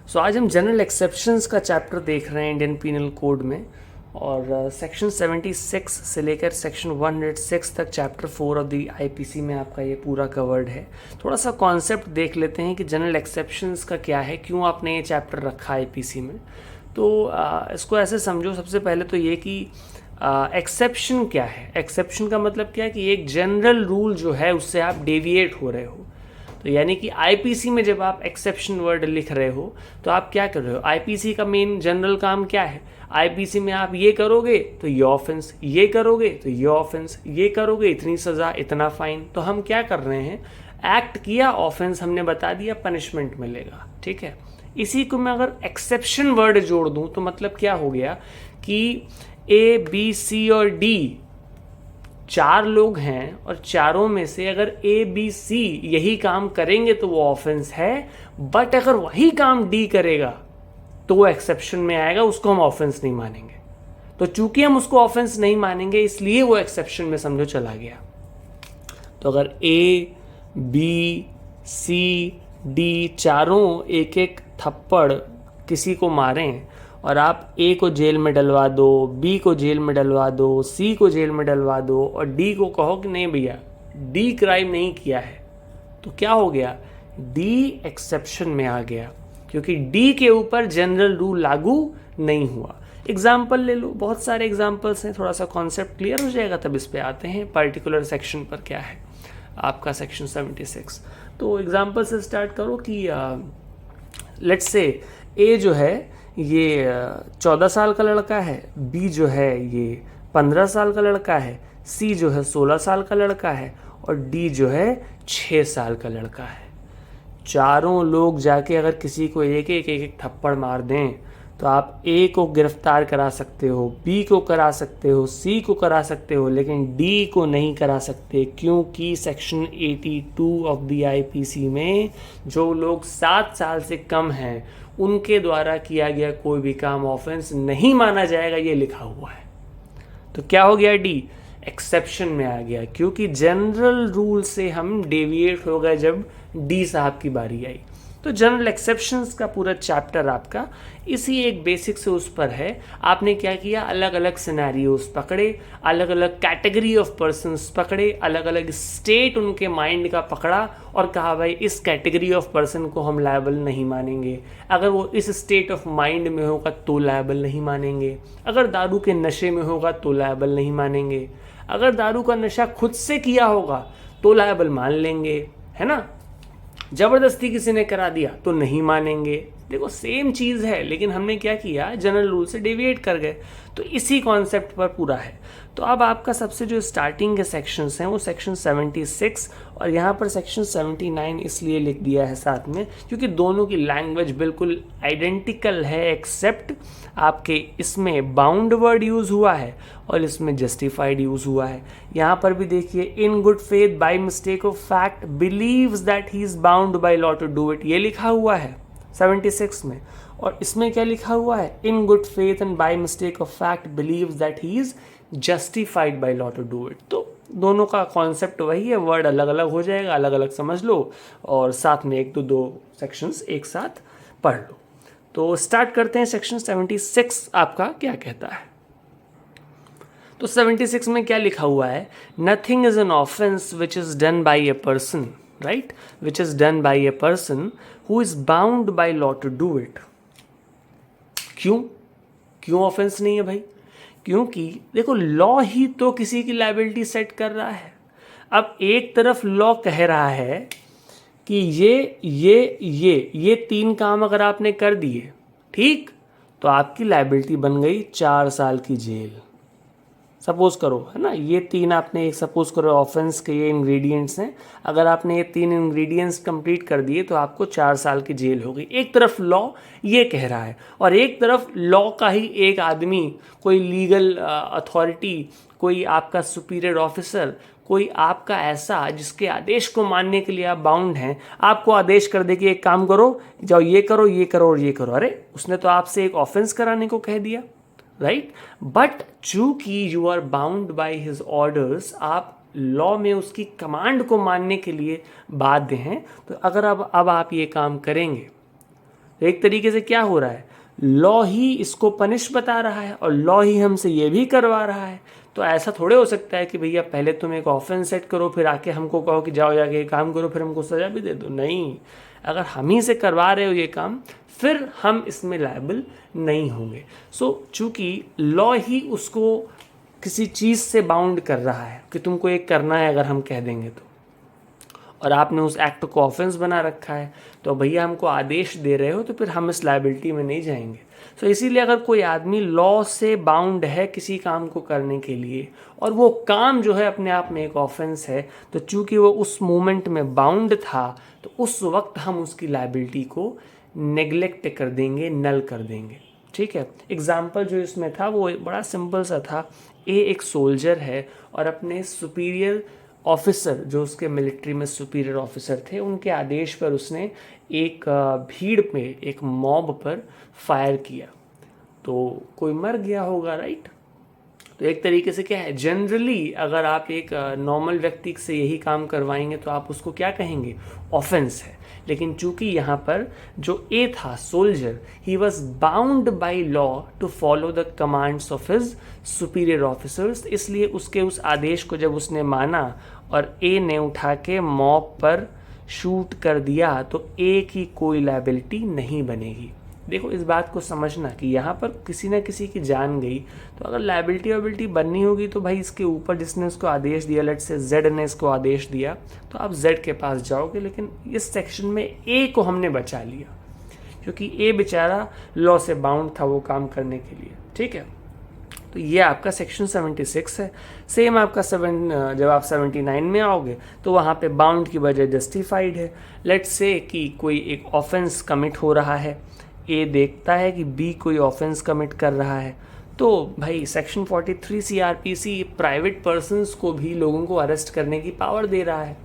सो आज हम general exceptions का चैप्टर देख रहे हैं इंडियन पीनल कोड में, और सेक्शन 76 से लेकर सेक्शन 106 तक चैप्टर 4 ऑफ द आईपीसी में आपका ये पूरा कवर्ड है। थोड़ा सा कॉन्सेप्ट देख लेते हैं कि जनरल एक्सेप्शंस का क्या है, क्यों आपने ये चैप्टर रखा है आईपीसी में। तो इसको ऐसे समझो, सबसे पहले तो ये कि एक्सेप्शन क्या है। एक्सेप्शन का मतलब क्या है कि एक जनरल रूल जो है उससे आप डेविएट हो रहे हो। तो यानी कि आईपीसी में जब आप एक्सेप्शन वर्ड लिख रहे हो तो आप क्या कर रहे हो। आईपीसी का मेन जनरल काम क्या है, आईपीसी में आप ये करोगे तो ये ऑफेंस, ये करोगे तो ये ऑफेंस, ये करोगे इतनी सज़ा, इतना फाइन। तो हम क्या कर रहे हैं, एक्ट किया, ऑफेंस हमने बता दिया, पनिशमेंट मिलेगा, ठीक है। इसी को मैं अगर एक्सेप्शन वर्ड जोड़ दूं तो मतलब क्या हो गया कि ए बी सी और डी चार लोग हैं और चारों में से अगर ए बी सी यही काम करेंगे तो वो ऑफेंस है, बट अगर वही काम डी करेगा तो वो एक्सेप्शन में आएगा, उसको हम ऑफेंस नहीं मानेंगे। तो चूंकि हम उसको ऑफेंस नहीं मानेंगे इसलिए वो एक्सेप्शन में समझो चला गया। तो अगर ए बी सी डी चारों एक एक थप्पड़ किसी को मारें और आप ए को जेल में डलवा दो, बी को जेल में डलवा दो, सी को जेल में डलवा दो और डी को कहो कि नहीं भैया डी क्राइम नहीं किया है, तो क्या हो गया, डी एक्सेप्शन में आ गया, क्योंकि डी के ऊपर जनरल रूल लागू नहीं हुआ। एग्जाम्पल ले लो, बहुत सारे एग्जाम्पल्स हैं, थोड़ा सा कॉन्सेप्ट क्लियर हो जाएगा तब इस पे आते हैं पर्टिकुलर सेक्शन पर क्या है आपका सेक्शन 76। तो एग्जाम्पल से स्टार्ट करो कि लेट्स से ए जो है ये 14 साल का लड़का है, बी जो है ये 15 साल का लड़का है, सी जो है 16 साल का लड़का है और डी जो है 6 साल का लड़का है। चारों लोग जाके अगर किसी को एक एक थप्पड़ मार दें तो आप ए को गिरफ्तार करा सकते हो, बी को करा सकते हो, सी को करा सकते हो, लेकिन डी को नहीं करा सकते, क्योंकि सेक्शन 82 ऑफ द आईपीसी में जो लोग 7 साल से कम हैं उनके द्वारा किया गया कोई भी काम ऑफेंस नहीं माना जाएगा, ये लिखा हुआ है। तो क्या हो गया, डी एक्सेप्शन में आ गया, क्योंकि जनरल रूल से हम डेविएट हो गए जब डी साहब की बारी आई। तो जनरल एक्सेप्शंस का पूरा चैप्टर आपका इसी एक बेसिक से उस पर है। आपने क्या किया, अलग अलग सिनेरियोज पकड़े, अलग अलग कैटेगरी ऑफ पर्सन्स पकड़े, अलग अलग स्टेट उनके माइंड का पकड़ा और कहा भाई इस कैटेगरी ऑफ पर्सन को हम लायबल नहीं मानेंगे, अगर वो इस स्टेट ऑफ माइंड में होगा तो लायबल नहीं मानेंगे, अगर दारू के नशे में होगा तो लायबल नहीं मानेंगे, अगर दारू का नशा खुद से किया होगा तो लायबल मान लेंगे, है ना, जबरदस्ती किसी ने करा दिया तो नहीं मानेंगे। देखो सेम चीज़ है, लेकिन हमने क्या किया, जनरल रूल से डेविएट कर गए। तो इसी कॉन्सेप्ट पर पूरा है। तो अब आपका सबसे जो स्टार्टिंग के सेक्शंस हैं वो सेक्शन 76 और यहाँ पर सेक्शन 79 इसलिए लिख दिया है साथ में क्योंकि दोनों की लैंग्वेज बिल्कुल आइडेंटिकल है, एक्सेप्ट आपके इसमें बाउंड वर्ड यूज़ हुआ है और इसमें जस्टिफाइड यूज़ हुआ है। यहाँ पर भी देखिए, in good faith by mistake of fact believes that he is bound by law to do it, ये लिखा हुआ है 76 में। और इसमें क्या लिखा हुआ है, in good faith and by mistake of fact believes that he is justified by law to do it. तो दोनों का कॉन्सेप्ट वही है, वर्ड अलग अलग हो जाएगा, अलग अलग समझ लो और साथ में एक तो दो सेक्शंस एक साथ पढ़ लो। तो स्टार्ट करते हैं, सेक्शन 76 आपका क्या कहता है। तो 76 में क्या लिखा हुआ है, nothing is an offence which is done by a person, right, which is done by a person who is bound by law to do it. क्यों ऑफेंस नहीं है भाई, क्योंकि देखो लॉ ही तो किसी की लायबिलिटी सेट कर रहा है। अब एक तरफ लॉ कह रहा है कि ये 3 काम अगर आपने कर दिए ठीक तो आपकी लायबिलिटी बन गई 4 साल की जेल, सपोज करो, है ना। ये 3 आपने एक सपोज करो ऑफेंस के ये इंग्रेडिएंट्स हैं, अगर आपने ये 3 इंग्रेडिएंट्स कंप्लीट कर दिए तो आपको 4 साल की जेल हो गई। एक तरफ लॉ ये कह रहा है और एक तरफ लॉ का ही एक आदमी, कोई लीगल अथॉरिटी, कोई आपका सुपीरियर ऑफिसर, कोई आपका ऐसा जिसके आदेश को मानने के लिए आप बाउंड हैं, आपको आदेश कर दे कि एक काम करो, जाओ ये करो ये करो और ये करो। अरे उसने तो आपसे एक ऑफेंस कराने को कह दिया, राइट। बट चूंकि you are bound by his orders, आप लॉ में उसकी कमांड को मानने के लिए बाध्य हैं। तो अगर अब आप ये काम करेंगे तो एक तरीके से क्या हो रहा है, लॉ ही इसको पनिश बता रहा है और लॉ ही हमसे ये भी करवा रहा है। तो ऐसा थोड़े हो सकता है कि भैया पहले तुम एक ऑफेंस सेट करो फिर आके हमको कहो कि जाओ जाके ये काम करो फिर हमको सजा भी दे दो। नहीं, अगर हम ही से करवा रहे हो ये काम फिर हम इसमें लायबल नहीं होंगे। सो चूंकि लॉ ही उसको किसी चीज़ से बाउंड कर रहा है कि तुमको ये करना है अगर हम कह देंगे तो, और आपने उस एक्ट को ऑफेंस बना रखा है, तो भैया हमको आदेश दे रहे हो तो फिर हम इस लायबिलिटी में नहीं जाएंगे। तो इसीलिए अगर कोई आदमी लॉ से बाउंड है किसी काम को करने के लिए और वो काम जो है अपने आप में एक ऑफेंस है, तो चूंकि वो उस मोमेंट में बाउंड था तो उस वक्त हम उसकी लायबिलिटी को नेग्लेक्ट कर देंगे, नल कर देंगे। ठीक है, एग्जाम्पल जो इसमें था वो बड़ा सिंपल सा था। एक सोल्जर है और अपने सुपीरियर ऑफिसर जो उसके मिलिट्री में सुपीरियर ऑफिसर थे उनके आदेश पर उसने एक भीड़ में एक मॉब पर फायर किया, तो कोई मर गया होगा, राइट। तो एक तरीके से क्या है, जनरली अगर आप एक नॉर्मल व्यक्ति से यही काम करवाएंगे तो आप उसको क्या कहेंगे, ऑफेंस है। लेकिन चूंकि यहाँ पर जो ए था soldier, he was bound by law to follow the commands of his superior officers, इसलिए उसके उस आदेश को जब उसने माना और ए ने उठा के मॉब पर शूट कर दिया तो ए की कोई लायबिलिटी नहीं बनेगी। देखो इस बात को समझना कि यहाँ पर किसी ना किसी की जान गई तो अगर लायबिलिटी वायबिलिटी बननी होगी तो भाई इसके ऊपर जिसने उसको आदेश दिया, लेट से जेड ने इसको आदेश दिया तो आप जेड के पास जाओगे। लेकिन इस सेक्शन में ए को हमने बचा लिया क्योंकि ए बेचारा लॉ से बाउंड था वो काम करने के लिए। ठीक है, तो ये आपका सेक्शन 76 है। सेम आपका जब आप 79 में आओगे तो वहाँ पे बाउंड की वजह जस्टिफाइड है। लेट्स से कि कोई एक ऑफेंस कमिट हो रहा है, ए देखता है कि बी कोई ऑफेंस कमिट कर रहा है, तो भाई सेक्शन 43 सीआरपीसी प्राइवेट पर्सन्स को भी लोगों को अरेस्ट करने की पावर दे रहा है,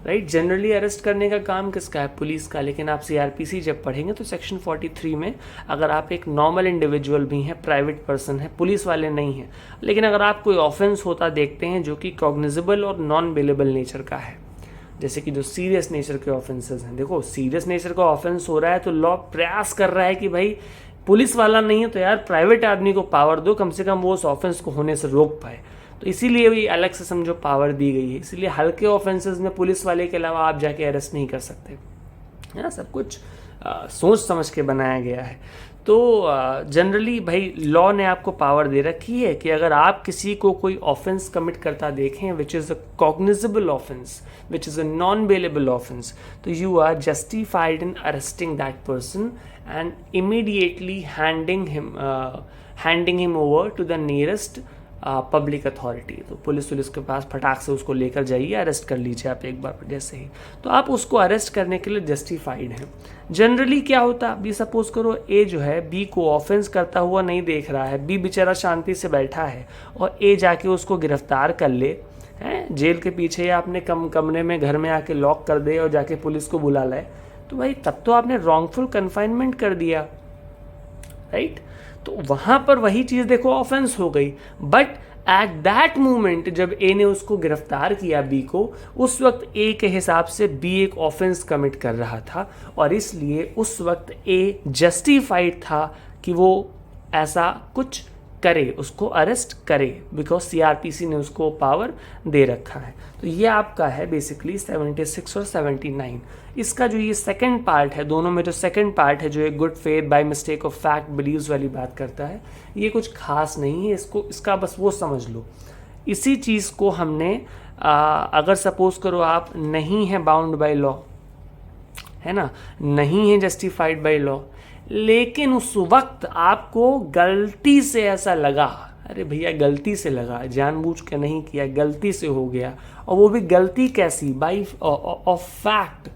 राइट। जनरली अरेस्ट करने का काम किसका है, पुलिस का। लेकिन आप सीआरपीसी जब पढ़ेंगे तो सेक्शन 43 में अगर आप एक नॉर्मल इंडिविजुअल भी हैं, प्राइवेट पर्सन है, पुलिस वाले नहीं हैं, लेकिन अगर आप कोई ऑफेंस होता देखते हैं जो कि कॉग्निजेबल और नॉन बेलेबल नेचर का है, जैसे कि जो सीरियस नेचर के ऑफेंसेस हैं, देखो सीरियस नेचर का ऑफेंस हो रहा है तो लॉ प्रयास कर रहा है कि भाई पुलिस वाला नहीं है तो यार प्राइवेट आदमी को पावर दो, कम से कम वो उस ऑफेंस को होने से रोक पाए। तो इसीलिए भी अलग से समझो पावर दी गई है। इसीलिए हल्के ऑफेंसेस में पुलिस वाले के अलावा आप जाके अरेस्ट नहीं कर सकते, है ना। सब कुछ सोच समझ के बनाया गया है। तो जनरली भाई लॉ ने आपको पावर दे रखी है कि अगर आप किसी को कोई ऑफेंस कमिट करता देखें which is a cognizable offence, which is a non bailable offence, तो you are justified in arresting that person and immediately handing him over to the nearest public authority. तो पुलिस के पास फटाक से उसको लेकर जाइए, अरेस्ट कर लीजिए आप एक बार जैसे ही, तो आप उसको अरेस्ट करने के लिए जस्टिफाइड हैं। जनरली क्या होता, अभी सपोज करो ए जो है बी को ऑफेंस करता हुआ नहीं देख रहा है, बी बेचारा शांति से बैठा है और ए जाके उसको गिरफ्तार कर ले, हैं जेल के पीछे या अपने कमरे में घर में आके लॉक कर दे और जाके पुलिस को बुला लाए, तो भाई तब तो आपने रॉन्गफुल कन्फाइनमेंट कर दिया, राइट। तो वहां पर वही चीज देखो ऑफेंस हो गई, बट एट दैट मोमेंट जब ए ने उसको गिरफ्तार किया बी को, उस वक्त ए के हिसाब से बी एक ऑफेंस कमिट कर रहा था और इसलिए उस वक्त ए जस्टिफाइड था कि वो ऐसा कुछ करे, उसको अरेस्ट करे, बिकॉज सीआरपीसी ने उसको पावर दे रखा है। तो ये आपका है बेसिकली 76 और 79। इसका जो ये सेकंड पार्ट है, दोनों में जो सेकंड पार्ट है जो एक good faith by mistake of fact believes वाली बात करता है, ये कुछ खास नहीं है, इसका बस वो समझ लो। इसी चीज़ को हमने अगर सपोज करो आप नहीं है बाउंड बाय लॉ, है ना, नहीं है जस्टिफाइड बाय लॉ, लेकिन उस वक्त आपको गलती से ऐसा लगा, अरे भैया गलती से लगा, जानबूझ के नहीं किया, गलती से हो गया, और वो भी गलती कैसी, बाई ऑफ फैक्ट,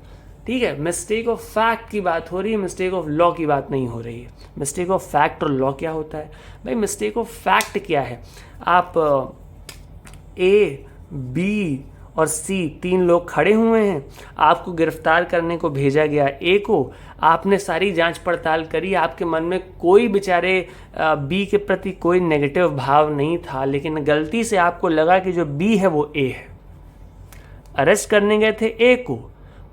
ठीक है। मिस्टेक ऑफ फैक्ट की बात हो रही है, मिस्टेक ऑफ लॉ की बात नहीं हो रही है। मिस्टेक ऑफ फैक्ट और लॉ क्या होता है भाई, मिस्टेक ऑफ फैक्ट क्या है, आप ए बी और सी 3 लोग खड़े हुए हैं, आपको गिरफ्तार करने को भेजा गया ए को, आपने सारी जांच पड़ताल करी, आपके मन में कोई बेचारे बी के प्रति कोई नेगेटिव भाव नहीं था, लेकिन गलती से आपको लगा कि जो बी है वो ए है। अरेस्ट करने गए थे ए को,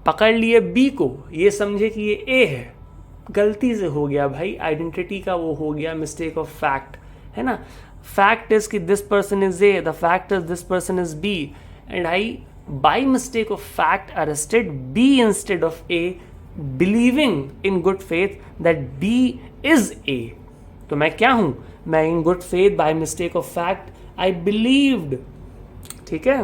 पकड़ लिए बी को, ये समझे कि ये ए है, गलती से हो गया भाई, आइडेंटिटी का वो हो गया, मिस्टेक ऑफ फैक्ट, है ना। फैक्ट इज कि this person is A, the fact is this person is B, and I by mistake of fact arrested B instead of A, believing in good faith that B is A. तो मैं क्या हूं, मैं in good faith by mistake of fact I believed, ठीक है,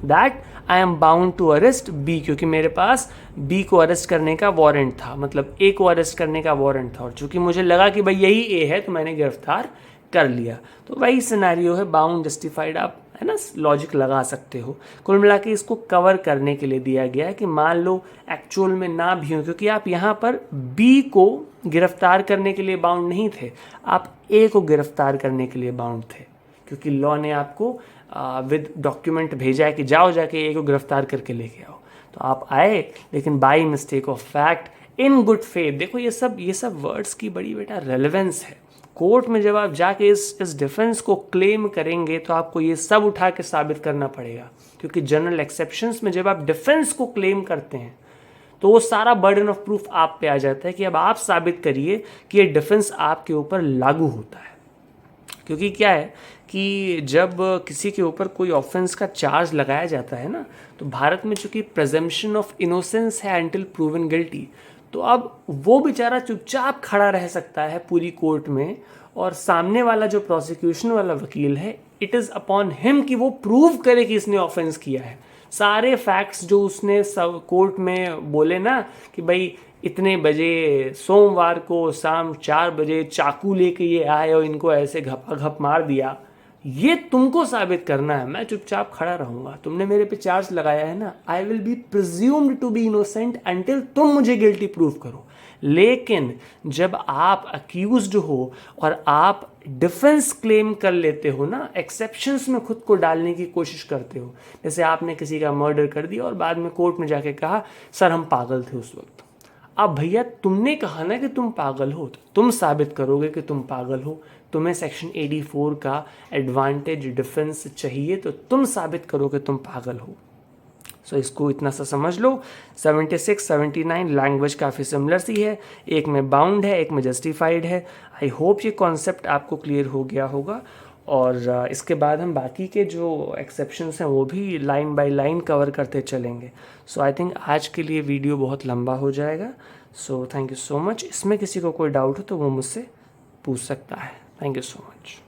that I am bound to arrest B, क्योंकि मेरे पास B को अरेस्ट करने का वारंट था, मतलब ए को अरेस्ट करने का वारंट था, और चूंकि मुझे लगा कि भाई यही ए है तो मैंने गिरफ्तार कर लिया। तो वही सिनेरियो है, बाउंड जस्टिफाइड, आप है ना लॉजिक लगा सकते हो। कुल मिला के इसको कवर करने के लिए दिया गया है कि मान लो एक्चुअल में ना भी हो, क्योंकि आप यहाँ पर बी को गिरफ्तार करने के लिए बाउंड नहीं थे, आप ए को गिरफ्तार करने के लिए बाउंड थे, क्योंकि लॉ ने आपको विद डॉक्यूमेंट भेजा है कि जाओ जाके ए को गिरफ्तार करके लेके आओ। तो आप आए, लेकिन by mistake of fact in good faith. देखो ये सब वर्ड्स की बड़ी बेटा रेलेवेंस है। कोर्ट में जब आप जाके इस डिफेंस को क्लेम करेंगे तो आपको ये सब उठा के साबित करना पड़ेगा, क्योंकि जनरल एक्सेप्शंस में जब आप डिफेंस को क्लेम करते हैं तो वो सारा बर्डन ऑफ प्रूफ आप पे आ जाता है कि अब आप साबित करिए कि ये डिफेंस आपके ऊपर लागू होता है। क्योंकि क्या है कि जब किसी के ऊपर कोई ऑफेंस का चार्ज लगाया जाता है ना, तो भारत में चूंकि प्रेजम्पशन ऑफ इनोसेंस है अंटिल प्रूवन गिल्टी, तो अब वो बेचारा चुपचाप खड़ा रह सकता है पूरी कोर्ट में, और सामने वाला जो प्रोसिक्यूशन वाला वकील है, इट इज़ अपॉन हिम कि वो प्रूव करे कि इसने ऑफेंस किया है। सारे फैक्ट्स जो उसने सब कोर्ट में बोले ना कि भाई इतने बजे सोमवार को शाम 4 बजे चाकू लेके ये आए और इनको ऐसे घपाघप मार दिया, ये तुमको साबित करना है। मैं चुपचाप खड़ा रहूंगा, तुमने मेरे पे चार्ज लगाया है ना, I will be presumed to be innocent until तुम मुझे गिल्टी प्रूव करो। लेकिन जब आप अक्यूज्ड हो और आप डिफेंस क्लेम कर लेते हो ना, एक्सेप्शंस में खुद को डालने की कोशिश करते हो, जैसे आपने किसी का मर्डर कर दिया और बाद में कोर्ट में जाके कहा सर हम पागल थे उस वक्त। अब भैया तुमने कहा ना कि तुम पागल हो, तो तुम साबित करोगे कि तुम पागल हो। तुम्हें सेक्शन 84 का एडवांटेज डिफेंस चाहिए, तो तुम साबित करो कि तुम पागल हो। सो इसको इतना सा समझ लो, 76 79 लैंग्वेज काफ़ी सिमिलर सी है, एक में बाउंड है एक में जस्टिफाइड है। आई होप ये कॉन्सेप्ट आपको क्लियर हो गया होगा, और इसके बाद हम बाकी के जो एक्सेप्शंस हैं वो भी लाइन बाय लाइन कवर करते चलेंगे। सो आई थिंक आज के लिए वीडियो बहुत लंबा हो जाएगा। So thank you so much. इसमें किसी को कोई डाउट हो तो वो मुझसे पूछ सकता है। Thank you so much.